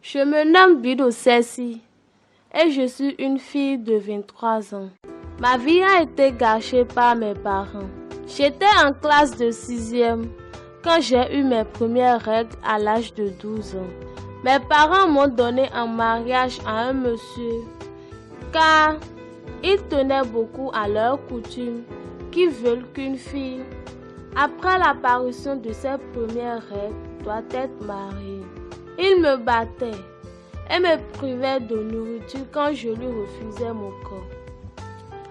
Je me nomme Bidou Cessi et je suis une fille de 23 ans. Ma vie a été gâchée par mes parents. J'étais en classe de 6e quand j'ai eu mes premières règles à l'âge de 12 ans. Mes parents m'ont donné en mariage à un monsieur car ils tenaient beaucoup à leurs coutumes qui veulent qu'une fille, après l'apparition de ses premières règles, doit être mariée. Il me battait et me privait de nourriture quand je lui refusais mon corps.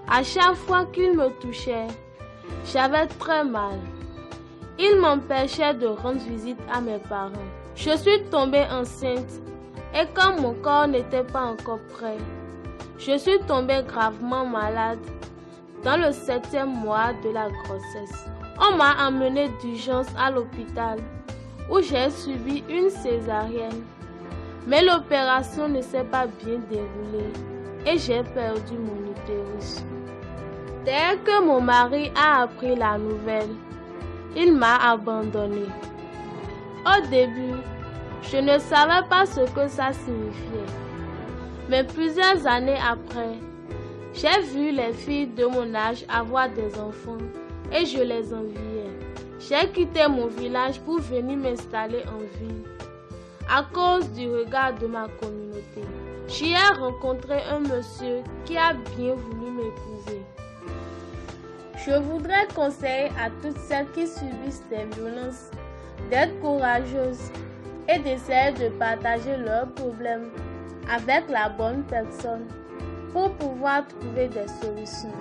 À chaque fois qu'il me touchait, j'avais très mal. Il m'empêchait de rendre visite à mes parents. Je suis tombée enceinte et quand mon corps n'était pas encore prêt, je suis tombée gravement malade dans le 7e mois de la grossesse. On m'a emmenée d'urgence à l'hôpital où j'ai subi une césarienne. Mais l'opération ne s'est pas bien déroulée et j'ai perdu mon utérus. Dès que mon mari a appris la nouvelle, il m'a abandonnée. Au début, je ne savais pas ce que ça signifiait. Mais plusieurs années après, j'ai vu les filles de mon âge avoir des enfants et je les enviais. J'ai quitté mon village pour venir m'installer en ville à cause du regard de ma communauté. J'y ai rencontré un monsieur qui a bien voulu m'épouser. Je voudrais conseiller à toutes celles qui subissent des violences d'être courageuses et d'essayer de partager leurs problèmes avec la bonne personne pour pouvoir trouver des solutions.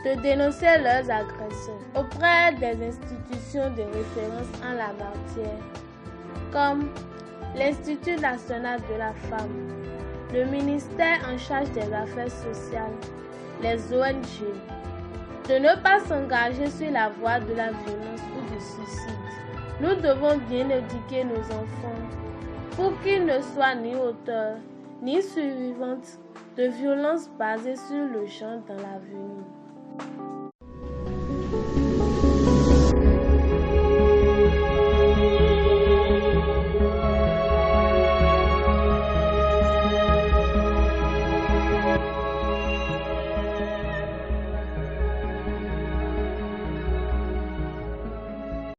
De dénoncer leurs agresseurs auprès des institutions de référence en la matière, comme l'Institut national de la femme, le ministère en charge des affaires sociales, les ONG. De ne pas s'engager sur la voie de la violence ou du suicide. Nous devons bien éduquer nos enfants pour qu'ils ne soient ni auteurs ni survivantes de violences basées sur le genre dans l'avenir.